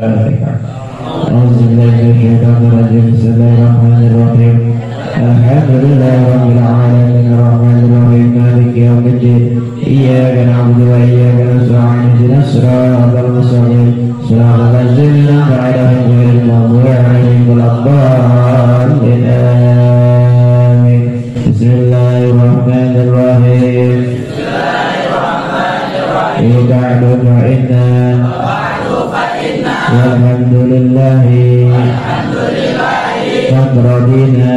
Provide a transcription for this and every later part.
أعوذ بالله من الشيطان الرجيم. بسم الله الرحمن الرحيم. الحمد لله رب العالمين الرحمن الرحيم مالك يوم الدين. إياك نعبد وإياك نستعين اهدنا الصراط المستقيم صراط الذين أنعمت عليهم غير المغضوب عليهم ولا الضالين آمين. بسم الله الرحمن الرحيم. إذا فإنا والحمد لله قد رضينا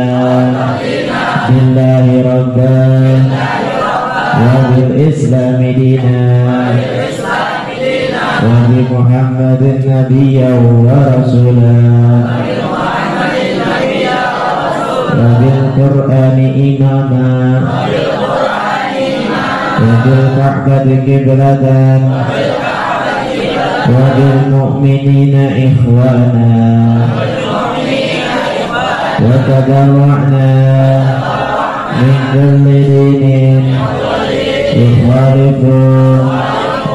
بالله ربا وبالإسلام دينا وبمحمد نبيا ورسولا وبالقرآن إماما وبالكعبة قبلة وبالمؤمنين إخوانا وتبرعنا من كل دين يخالف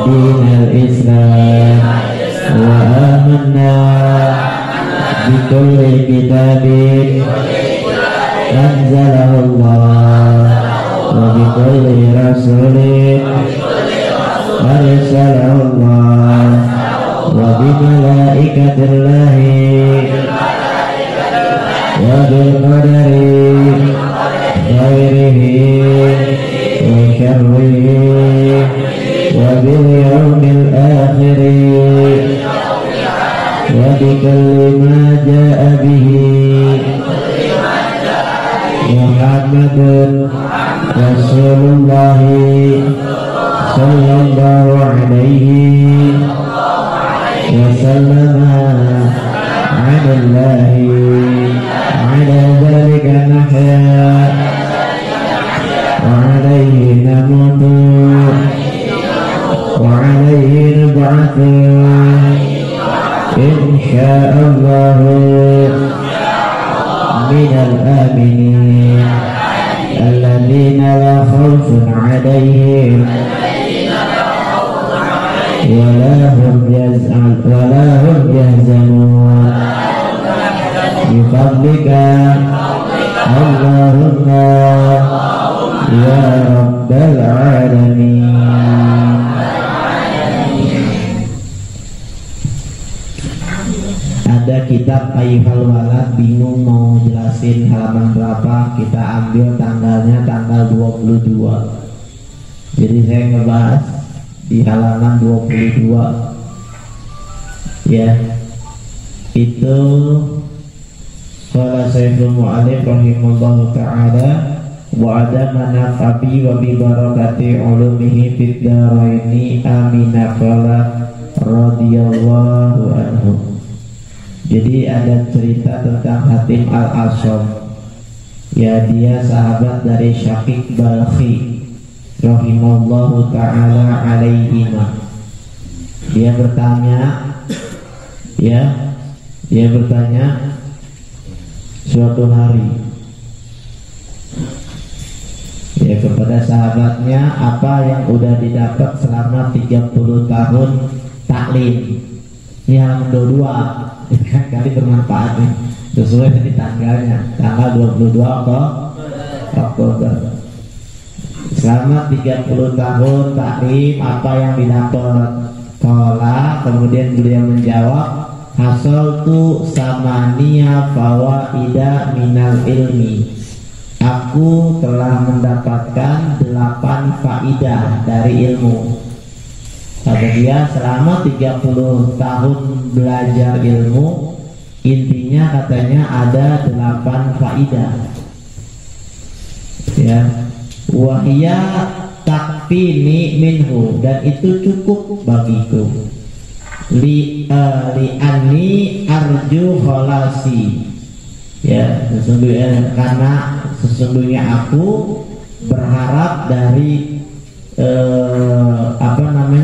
دين الإسلام وآمنا بكل كتاب أنزله الله وبكل رسول أرسله الله وبملائكة الله وبالقدر خيره وشره وباليوم الآخر وبكل ما جاء به محمد رسول الله صلى الله عليه وسلم على الله. على ذلك نحيا وعليه نموت وعليه نبعث إن شاء الله من الآمنين الذين لا خوف عليهم ولا هم يحزنون بفضلك اللهم يا رب العالمين. Ada kitab Ayyuhal Walad, bingung mau jelasin halaman berapa, kita ambil tanggalnya tanggal 22. Jadi saya ngebahas di halaman 22 ya, itu qala Syekhul Mu'allif rahimahullahu ta'ala wa adama nafabi wa bi barakati ulumihi fid daraini amin qala radhiyallahu anhu. Jadi ada cerita tentang Hatim Al-Asham ya, dia sahabat dari Syafiq Balkhi rahimahullahu ta'ala alaihima. Dia bertanya suatu hari ya kepada sahabatnya apa yang udah didapat selama 30 tahun taklim. Yang kedua kali bermanfaat nih, sesuai dengan tanggalnya, tanggal 22 Oktober. Selama 30 tahun taklim apa yang didapat? Kala, kemudian beliau menjawab, hasoltu samania fawaida minal ilmi. Aku telah mendapatkan 8 faidah dari ilmu. Kata dia, selama 30 tahun belajar ilmu, intinya katanya ada 8 faidah. Ya, wahia takfini minhu, dan itu cukup bagiku. Li anni arju kholasi, ya sesungguhnya aku berharap dari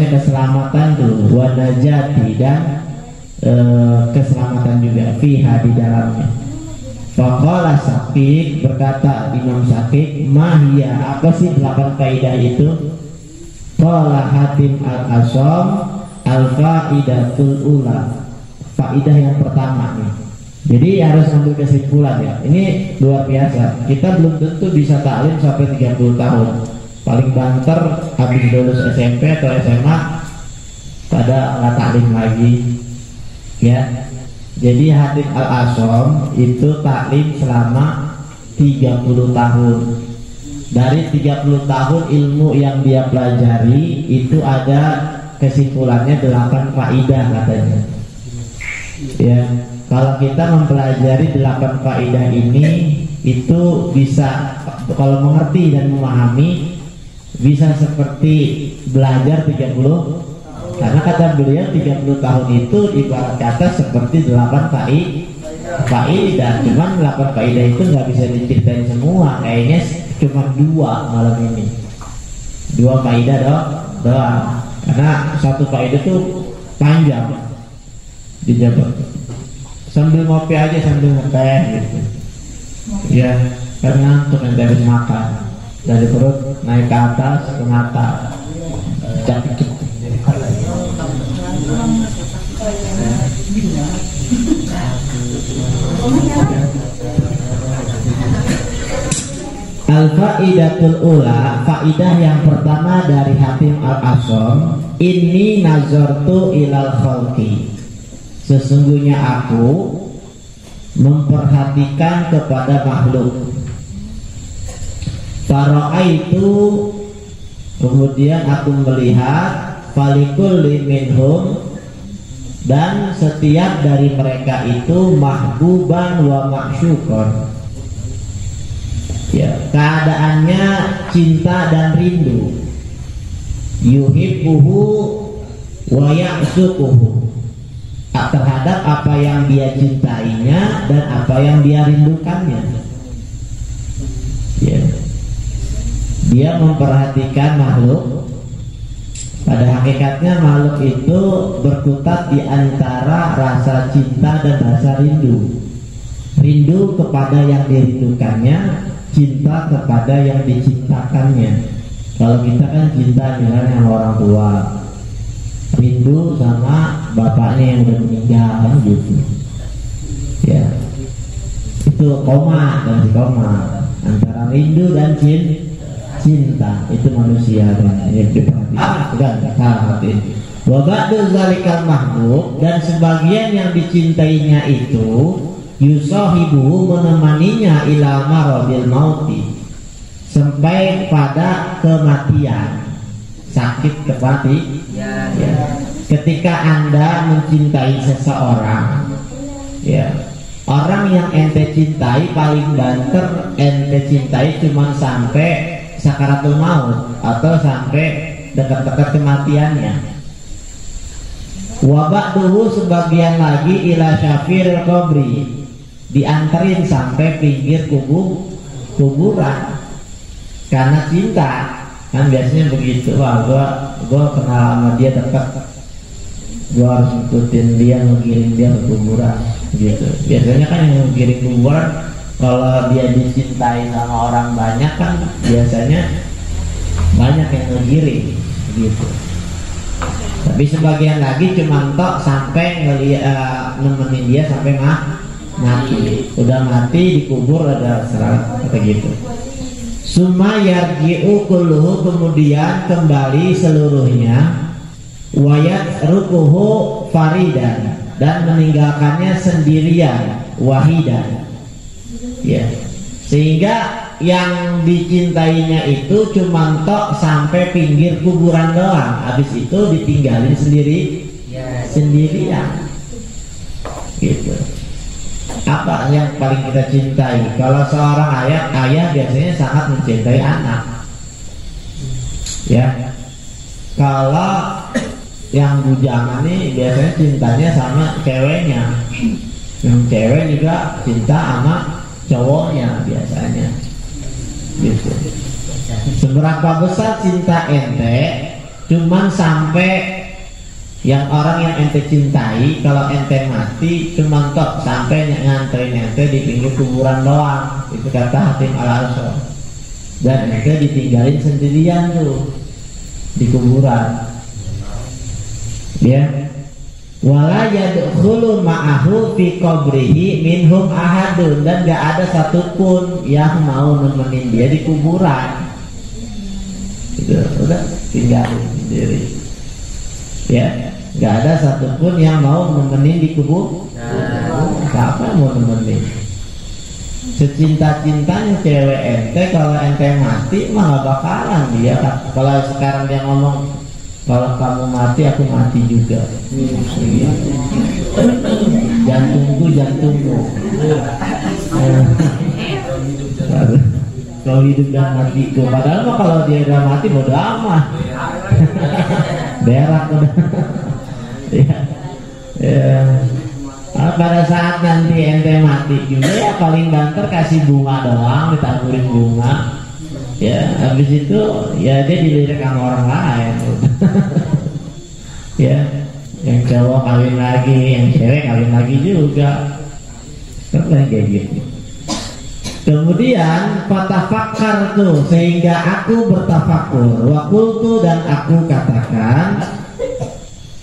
keselamatan tuh, wa najati, dan keselamatan juga fiha, di dalamnya. Faqala Syafiq, berkata Imam Syafiq, mahya, apa sih 8 kaidah itu? Qala Hatim Al-Asham, al-faidatul ula, faidah yang pertama nih. Jadi harus ambil kesimpulan ya. Ini luar biasa. Kita belum tentu bisa taklim sampai 30 tahun. Paling banter habis lulus SMP atau SMA pada nggak taklim lagi. Ya. Jadi Khatib Al-Asham itu taklim selama 30 tahun. Dari 30 tahun ilmu yang dia pelajari itu ada kesimpulannya 8 faidah katanya. Ya, kalau kita mempelajari 8 faidah ini itu bisa, kalau mengerti dan memahami, bisa seperti belajar 30. Karena kata beliau 30 tahun itu ibarat kata seperti 8 faidah. Cuman 8 faidah itu nggak bisa diceritain semua. Kayaknya cuma 2 malam ini. 2 faidah doang. Karena satu faidah itu panjang dijabat. Sambil ngopi aja sambil ngeteh gitu. Ya, karena ngantuk nanti habis makan. Dari perut naik ke atas ke mata. Capek. Al-faidatul ula, faidah yang pertama dari Khatib Al-Asham, inni nazartu ilal khalqi. Sesungguhnya aku memperhatikan kepada makhluk. Fara'aitu, kemudian aku melihat falikulli minhum, dan setiap dari mereka itu mahbuban wa ma'syuqan. Ya, keadaannya cinta dan rindu. Yuhibbuhu wa ya'suquhu, terhadap apa yang dia cintainya dan apa yang dia rindukannya. Ya. Dia memperhatikan makhluk. Pada hakikatnya makhluk itu berkutat di antara rasa cinta dan rasa rindu. Rindu kepada yang dirindukannya, cinta kepada yang dicintakannya. Kalau kita kan cinta misalnya sama orang tua, rindu sama bapaknya yang udah meninggal kan gitu. Ya, itu koma dan si koma antara rindu dan cinta itu manusia dan yang diperhatikan. Wa ba'du zalikal mahbub, dan sebagian yang dicintainya itu yusahibu, menemaninya ila maradil mauti, sampai pada kematian, sakit kematian. Ya. Ketika Anda mencintai seseorang, ya, orang yang ente cintai paling banter ente cintai cuma sampai sakaratul maut atau sampai dekat-dekat kematiannya. Wa ba'duhu, sebagian lagi ila syafiril qabri, dianterin sampai pinggir kuburan karena cinta. Kan biasanya begitu. Wah, gua kenal sama dia dekat, gua harus ngikutin dia, ngiring dia ke kuburan gitu. Biasanya kan yang ngiring kuburan, kalau dia dicintai sama orang banyak kan biasanya banyak yang ngiring gitu. Tapi sebagian lagi cuma tok sampai nemenin dia sampai mati. Udah mati dikubur ada serat kata gitu. Summa yarji'u kulluhu, kemudian kembali seluruhnya, wayat rukuhu faridan, dan meninggalkannya sendirian, wahidan. Ya, sehingga yang dicintainya itu cuma tok sampai pinggir kuburan doang, habis itu ditinggalin sendirian gitu. Apa yang paling kita cintai? Kalau seorang ayah biasanya sangat mencintai anak. Ya, kalau yang bujangan nih biasanya cintanya sama ceweknya. Yang cewek juga cinta sama cowoknya biasanya. Gitu. Seberapa besar cinta ente, cuman sampai yang orang yang ente cintai, kalau ente mati cuman tok sampai nganterin ente di pinggir kuburan doang. Itu kata Khatib Al-Asham. Dan ente ditinggalin sendirian tuh di kuburan. Ya. Wala yadkhulu ma'ahu fi qabrihi minhum ahadun, dan gak ada satupun yang mau nemenin dia di kuburan. Gitu, udah tinggalin sendiri. Ya, gak ada satupun yang mau nemenin di kuburan. Siapa yang mau nemenin? Secinta-cintanya cewek ente, kalau ente mati mah gak bakalan dia. Kalau sekarang dia ngomong, kalau kamu mati aku mati juga. Jantungku. Kalau hidup dan matiku. Padahal mah kalau dia udah mati bodo amat. Berak udah. Ya. Pada saat nanti ente mati juga ya paling banter kasih bunga doang, ditaburin bunga. Ya, habis itu ya dia dilirik sama orang lain. Ya, yang cowok kawin lagi, yang cewek kawin lagi juga. Kan kayak gitu. Kemudian fatafakar tuh, sehingga aku bertafakur. Wa qultu, dan aku katakan,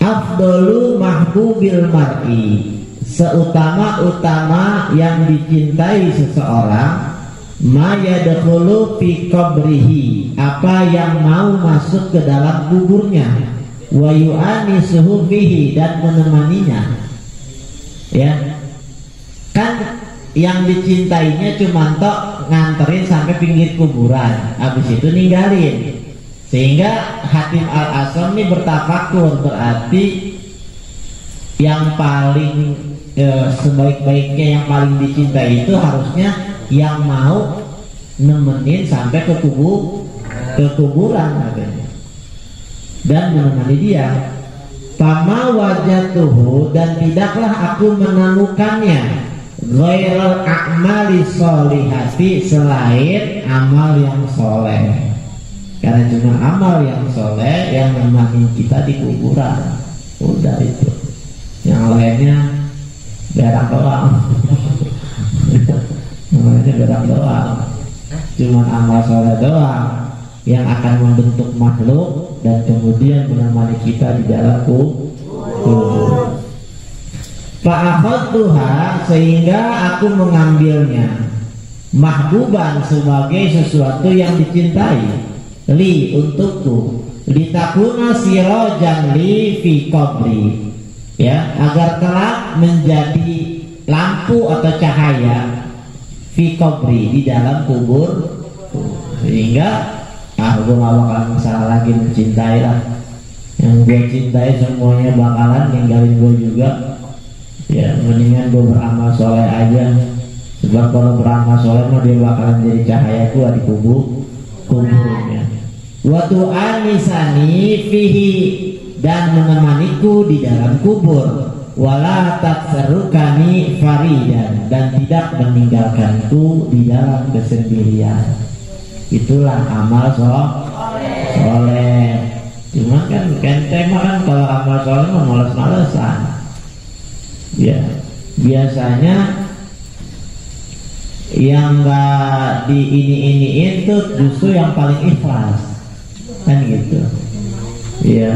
afdolu mahbubil mar'i, seutama-utama yang dicintai seseorang, ma yadkhulu fi qabrihi, apa yang mau masuk ke dalam kuburnya, wa yu'anisuhu fihi, dan menemaninya. Ya, kan yang dicintainya cuma tok nganterin sampai pinggir kuburan, habis itu ninggalin. Sehingga Hatim Al-Asram ini bertafakur, berarti yang paling sebaik-baiknya, yang paling dicintai itu harusnya yang mau nemenin sampai ke kuburan katanya, dan menemani dia. Fama wajatuhu, dan tidaklah aku menemukannya, ghairul a'mali sholihati, selain amal yang soleh. Karena cuma amal yang soleh yang menemani kita di kuburan. Udah itu, yang lainnya berak doang. Namanya berak doang. Cuma amal soleh doang yang akan membentuk makhluk dan kemudian menemani kita di dalam kubur. Fa'akhadtuha, sehingga aku mengambilnya, mahbuban, sebagai sesuatu yang dicintai, li, untukku, litakuna sirajan li fi qabri, ya, agar kelak menjadi lampu atau cahaya fi qabri, di dalam kubur. Sehingga gue gak bakalan masalah lagi mencintai lah. Yang gue cintai semuanya bakalan ninggalin gue juga. Ya, mendingan gue beramal soleh aja. Sebab kalau beramal soleh mah dia bakalan jadi cahaya gue di kuburnya. Watu anisani fihi, dan menemaniku di dalam kubur. Wala tatserukani faridan, dan tidak meninggalkanku di dalam kesendirian. Itulah amal soleh. Cuma kan tema kan kalau amal soleh mah males-malesan. Ya, biasanya yang nggak di ini itu justru yang paling ikhlas, kan gitu. Ya,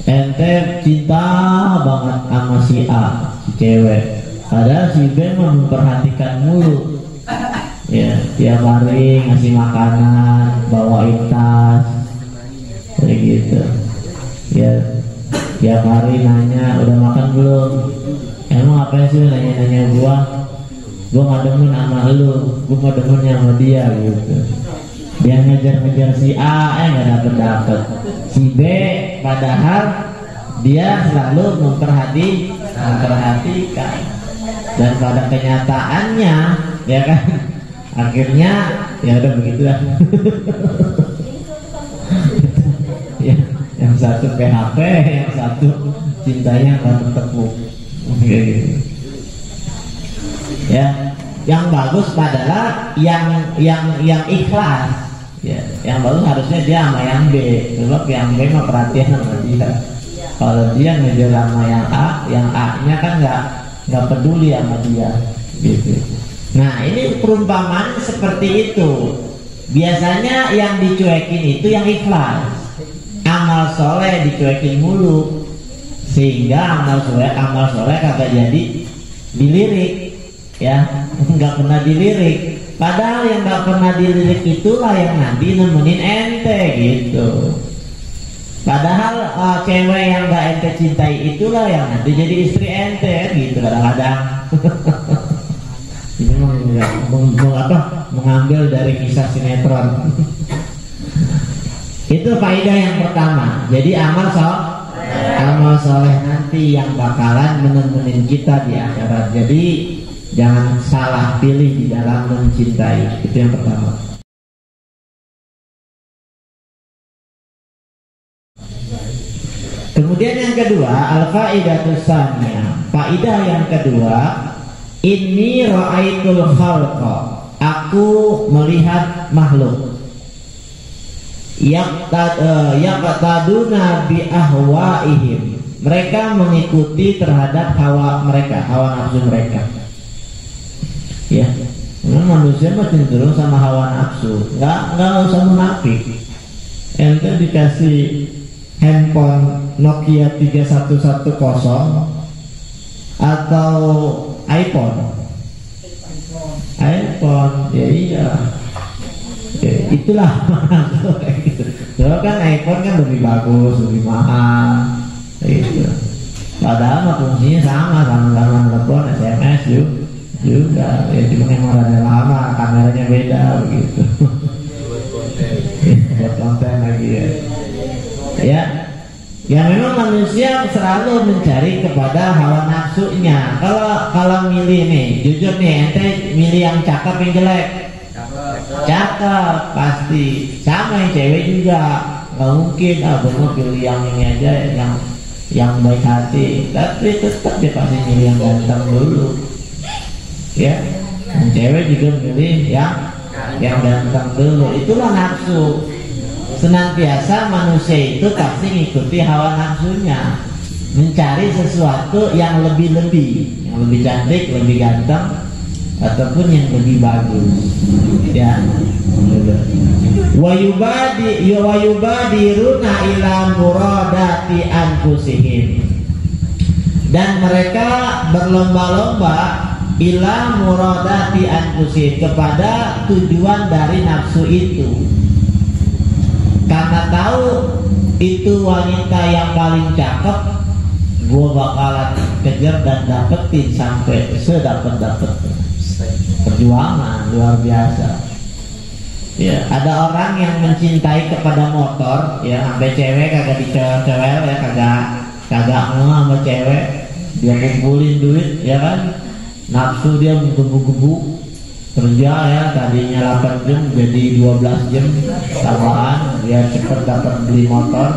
ente cinta banget sama si A, si cewek, padahal si B memperhatikan mulu. Ya, tiap hari ngasih makanan, bawain tas, kayak gitu. Ya, tiap hari nanya udah makan belum. Emang apa sih nanya-nanya gua nggak demen sama lu, gua nggak demennya sama dia gitu. Dia ngejar-ngejar si A, nggak dapet. Si B padahal dia selalu memperhatikan, dan pada kenyataannya ya kan, akhirnya ya udah begitulah. Ya, yang satu PHP, yang satu cintanya nggak bertepuk. Gitu. Ya, yang bagus adalah yang ikhlas. Ya, yang bagus harusnya dia sama yang B, sebab yang B mah perhatian sama dia. Kalau dia ngejar sama yang A-nya kan nggak peduli sama dia, gitu. Nah, ini perumpamaan seperti itu. Biasanya yang dicuekin itu yang ikhlas. Amal soleh dicuekin mulu, sehingga amal soleh kagak jadi dilirik, ya, nggak pernah dilirik. Padahal yang nggak pernah dilirik itulah yang nanti nemenin ente gitu. Padahal cewek yang nggak ente cintai itulah yang nanti jadi istri ente gitu kadang-kadang. Ini mengambil dari kisah sinetron. Itu faedah yang pertama. Jadi amal soleh nanti yang bakalan menemenin kita di akhirat. Jadi jangan salah pilih di dalam mencintai. Itu yang pertama. Kemudian yang kedua, al-faidatus tsaniyah. Faidah yang kedua, inni ra'aitul khalqa. Aku melihat makhluk. Yaqtaduna bi ahwaihim. Mereka mengikuti terhadap hawa mereka, hawa nafsu mereka. Ya, manusia mah cenderung sama hawa nafsu. Nggak usah munafik. Ente dikasih handphone Nokia 3110 atau iPhone, ya iya. Itulah gitu. Soalnya kan iPhone kan lebih bagus, lebih mahal gitu. Padahal fungsinya sama telepon, SMS juga. Ya cuma yang modalnya lama, kameranya beda begitu. Buat konten lagi ya. Ya memang manusia selalu mencari kepada hawa nafsunya. Kalau milih nih, jujur nih, ente milih yang cakep yang jelek? Cakep pasti. Sama yang cewek juga, nggak mungkin bener pilih yang ini aja, yang baik hati. Tapi tetap dia pasti milih yang ganteng dulu. Ya, yang cewek juga milih yang ganteng dulu. Itulah nafsu. Senantiasa manusia itu pasti ngikuti hawa nafsunya, mencari sesuatu yang lebih-lebih, yang lebih cantik, lebih ganteng, ataupun yang lebih bagus. Ya. Wa yubadiruna ila muradati anfusihim. Dan mereka berlomba-lomba ila muradati anfusihim, kepada tujuan dari nafsu itu. Karena tahu itu wanita yang paling cakep, gue bakalan kejar dan dapetin sampai sedapet-dapet. Perjuangan luar biasa. Ya, ada orang yang mencintai kepada motor, ya, sampai cewek kagak dicewek-cewek, ya, kagak mau sama cewek, dia kumpulin duit, ya kan, nafsu dia menggebu-gebu. Kerja ya, tadinya 8 jam jadi 12 jam tambahan, dia cepat dapat beli motor.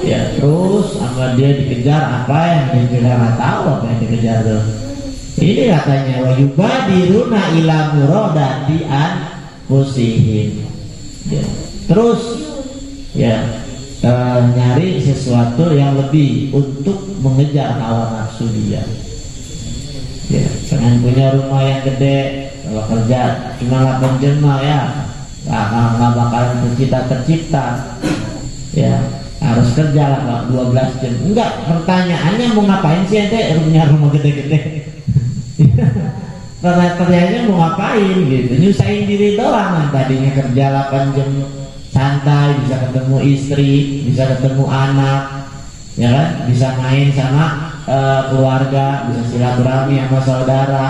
Ya terus sama dia dikejar apa yang dia juga nggak tahu apa yang dikejar tuh. Ini katanya wa yubadiruna ila muradati anfusihim. Ya. Terus ya nyari sesuatu yang lebih untuk mengejar hawa nafsu dia. Ya, pengen punya rumah yang gede, kalau kerja cuma 8 jam ya nggak bakalan tercipta. Ya harus kerja lah 12 jam. Enggak, pertanyaannya mau ngapain sih ente punya rumah gede-gede? Pertanyaannya mau ngapain gitu? Nyusahin diri doang. Tadinya kerja 8 jam santai, bisa ketemu istri, bisa ketemu anak, ya kan? Bisa main sama keluarga, bisa silaturahmi sama saudara.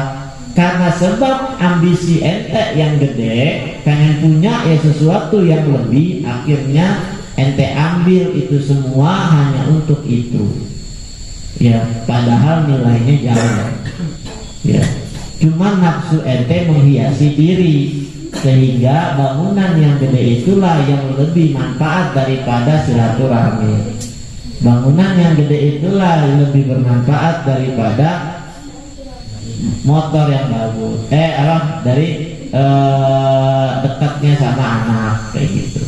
Karena sebab ambisi ente yang gede, pengen punya ya sesuatu yang lebih, akhirnya ente ambil itu semua hanya untuk itu. Ya, padahal nilainya jauh. Ya, cuma nafsu ente menghiasi diri, sehingga bangunan yang gede itulah yang lebih manfaat daripada silaturahmi. Bangunan yang gede itulah lebih bermanfaat daripada motor yang bagus. Dari dekatnya sama anak kayak gitu.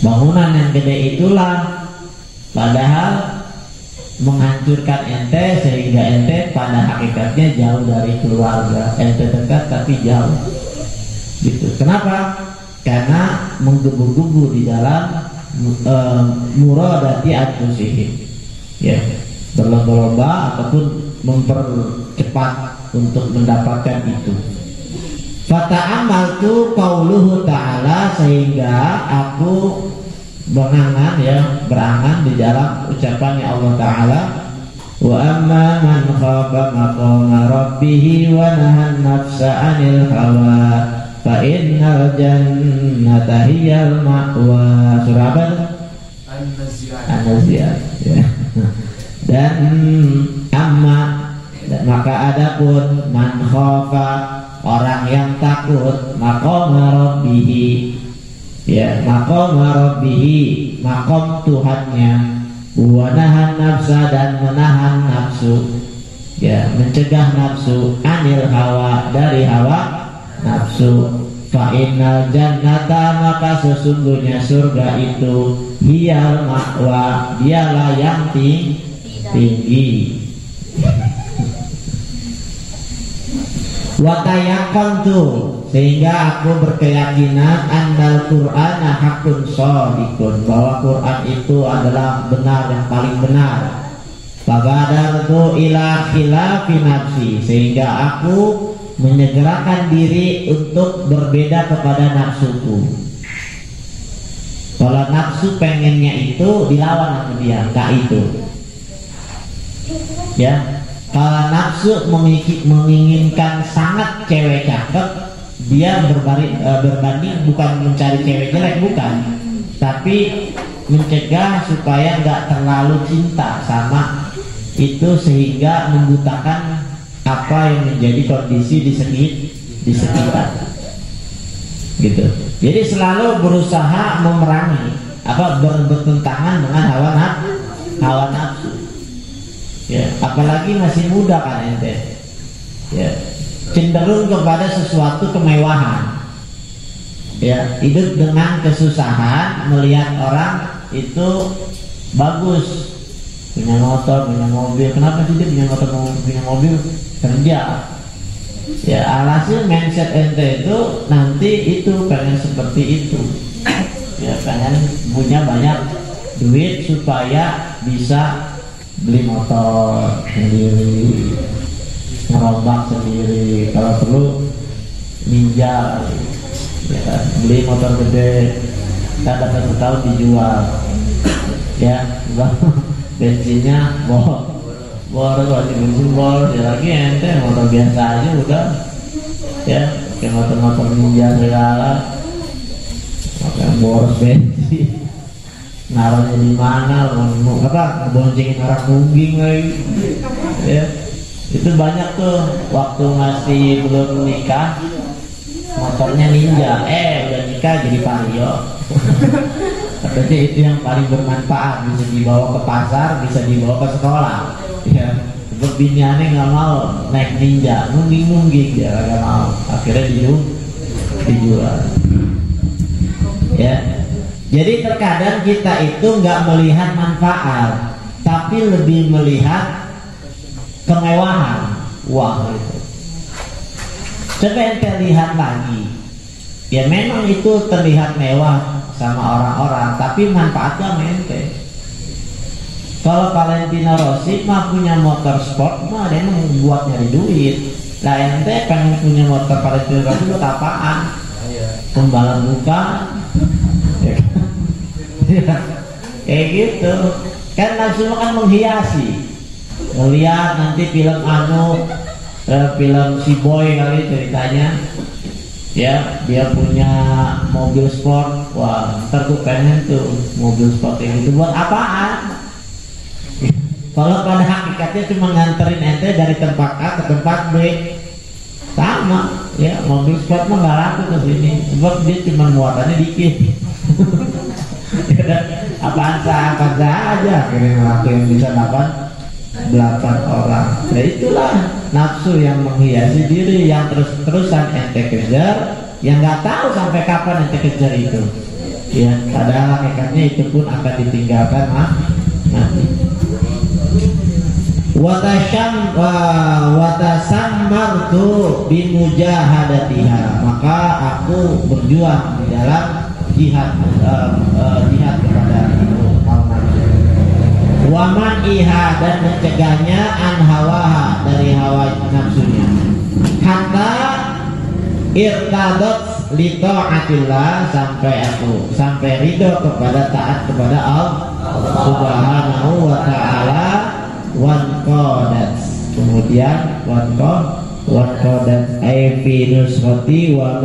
Bangunan yang gede itulah padahal menghancurkan ente, sehingga ente pada hakikatnya jauh dari keluarga. Ente dekat tapi jauh. Gitu. Kenapa? Karena menggebu-gebu di dalam muradati anfusihim, ya, berlomba-lomba ataupun mempercepat untuk mendapatkan itu. Fata'amaltu qauluhu ta'ala, sehingga aku berangan di dalam ucapannya Allah Ta'ala, wa amma man khafa maqama rabbih wa nahan nafsa 'anil hawa fa innal jannata hiyal ma'wa. Surah apa? An-Nazi'at. Ya. Dan amma, maka adapun man khafa, orang yang takut, maqama rabbih, ya, maqama rabbih, maqam Tuhannya, wa nahan nafsa, dan menahan nafsu, ya, mencegah nafsu, anil hawa, dari hawa nafsu, fa innal jannata, maka sesungguhnya surga itu, hiyal ma'wa, dialah yang tinggi. Watayakantu, sehingga aku berkeyakinan annal Qur'ana hakun shadiqun, bahwa Quran itu adalah benar, yang paling benar. Fabadartu ila khilafi nafsi, sehingga aku menyegerakan diri untuk berbeda kepada nafsuku. Kalau nafsu pengennya itu, dilawan sama dia, enggak itu. Ya, kalau nafsu menginginkan sangat cewek cakep, dia berbanding bukan mencari cewek jelek, bukan, tapi mencegah supaya nggak terlalu cinta sama itu, sehingga membutakan apa yang menjadi kondisi di sekitar, gitu. Jadi selalu berusaha memerangi bertentangan dengan hawa nafsu. Ya, apalagi masih muda kan ente, ya, cenderung kepada sesuatu kemewahan, ya, hidup dengan kesusahan, melihat orang itu bagus, punya motor, punya mobil. Kenapa sih dia punya motor, punya mobil? Kerja. Ya, alhasil mindset ente itu nanti itu pengen seperti itu, ya, pengen punya banyak duit supaya bisa beli motor sendiri, ngerombak sendiri, kalau perlu ninja, ya, beli motor gede, kan dapat setahun dijual, ya, bensinnya bor, bensin bor, ya lagi ente motor biasa aja udah, ya, kayak motor ninja segala, pakai boros bensin. Naruhnya di mana, boncengin orang mungging lagi, ya, itu banyak tuh. Waktu masih belum nikah, motornya ninja, udah nikah jadi Vario. Katanya itu yang paling bermanfaat, bisa dibawa ke pasar, bisa dibawa ke sekolah, ya. Sebab biniannya nggak mau naik ninja, mungging dia nggak mau, akhirnya dijual, ya. Jadi terkadang kita itu nggak melihat manfaat, tapi lebih melihat kemewahan. Wah, itu. Coba ente lihat lagi, ya, memang itu terlihat mewah sama orang-orang, tapi manfaatnya ente. Kalau Valentino Rossi mah punya motor sport, mah dia membuat nyari duit. Lah ente pengen punya motor Valentino Rossi buat apaan? Pembalap bukan? Ya, kayak gitu kan, nafsu kan menghiasi. Melihat nanti film film si boy kali ceritanya, ya, dia punya mobil sport, wah, ntar gue pengen tuh mobil sport yang itu, buat apaan? Kalau pada hakikatnya cuma nganterin ente dari tempat A ke tempat B, sama, ya, mobil sport mah nggak laku ke sini, sebab dia cuma muatannya dikit. Apaan saja akhirnya waktu yang bisa 8 orang. Nah, itulah nafsu yang menghiasi diri, yang terus-terusan ente kejar, yang nggak tahu sampai kapan ente kejar itu, ya, padahal hakikatnya itu pun akan ditinggalkan nanti. Watasammartu bimujahadatiha, maka aku berjuang di dalam jihad kepada itu. Waman iha, dan mencegahnya an hawaha, dari hawa nafsunya. Hatta irtadot li ta'atillah, sampai ridho kepada taat kepada Allah Subhanahu wa ta'ala. Wan qadat, kemudian wan qadat ay fi nusrati wa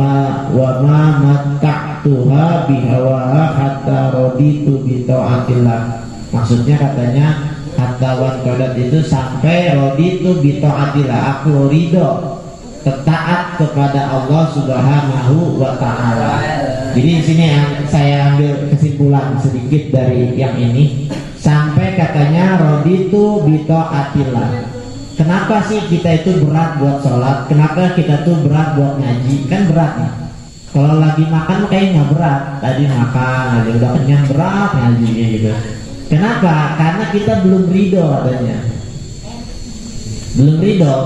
ma matta'tuha bihawaha hatta raditu bi ta'atillah. Maksudnya katanya hatta wan qadat itu sampai raditu bi ta'atillah, aku ridho taat kepada Allah Subhanahu wa ta'ala. Jadi di sini saya ambil kesimpulan sedikit dari yang ini. Sampai katanya raditu bi ta'atillah. Kenapa sih kita itu berat buat sholat? Kenapa kita tuh berat buat ngaji? Kan berat nih. Kalau lagi makan kayaknya nggak berat. Tadi makan aja udah kenyang, berat ngaji gitu. Kenapa? Karena kita belum ridho katanya. Belum ridho.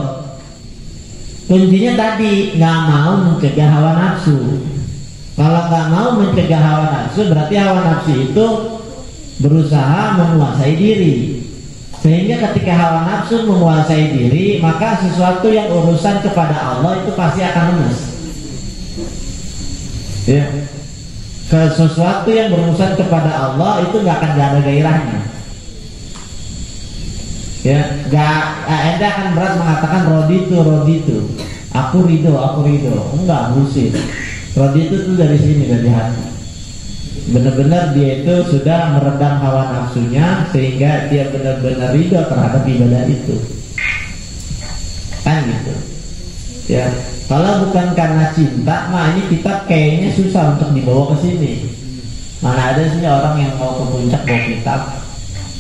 Kuncinya tadi nggak mau mencegah hawa nafsu. Kalau nggak mau mencegah hawa nafsu, berarti hawa nafsu itu berusaha menguasai diri. Sehingga ketika hawa nafsu menguasai diri, maka sesuatu yang urusan kepada Allah itu pasti akan lemes. Ya. Ke sesuatu yang berurusan kepada Allah itu nggak akan ada gairahnya. Ya, Anda akan berat mengatakan roditu, aku ridho, enggak, bullshit. Roditu itu dari sini, dari hati. Benar-benar dia itu sudah meredam hawa nafsunya sehingga dia benar-benar ridho terhadap ibadah itu. Kan gitu. Ya, kalau bukan karena cinta, mah ini kitab kayaknya susah untuk dibawa ke sini. Mana ada sih orang yang mau ke puncak bawa kitab?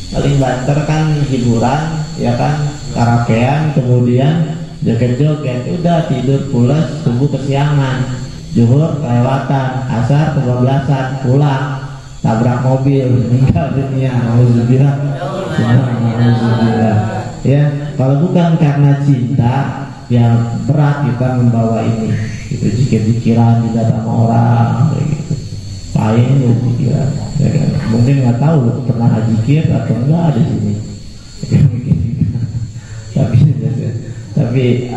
Paling banter kan hiburan, ya kan, karaokean, kemudian joget-joget, udah tidur pulas, subuh kesiangan, zuhur kelewatan, asar kebablasan, pulang, tabrak mobil, meninggal dunia, alhamdulillah. Ya, kalau bukan karena cinta, ya berat kita membawa ini, itu zikir-zikiran tidak sama orang, kayak gitu. Paling zikir, ya kan? Mungkin nggak tahu pernah zikir atau enggak di sini. tapi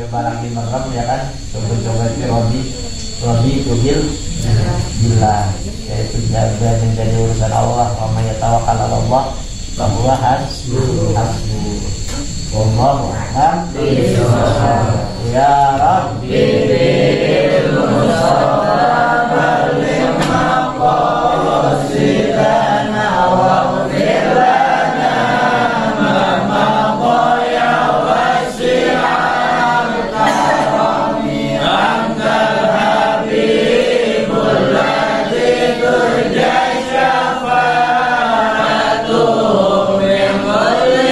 barang di merem ya kan, coba-coba itu Robi tuhil bila, yaitu jaga menjadi urusan Allah. Wa may tawakkal 'ala Allah fa huwa hasbuh. Wallahu a'lam. Ya Rabbi bil mustafa bil maqasidana wa firlana ma maqaya wasi'al karami antal habibul ladzi turja syafa'atuh min kulli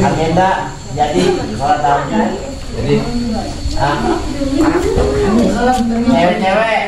agenda jadi kalau tahun jadi cewek-cewek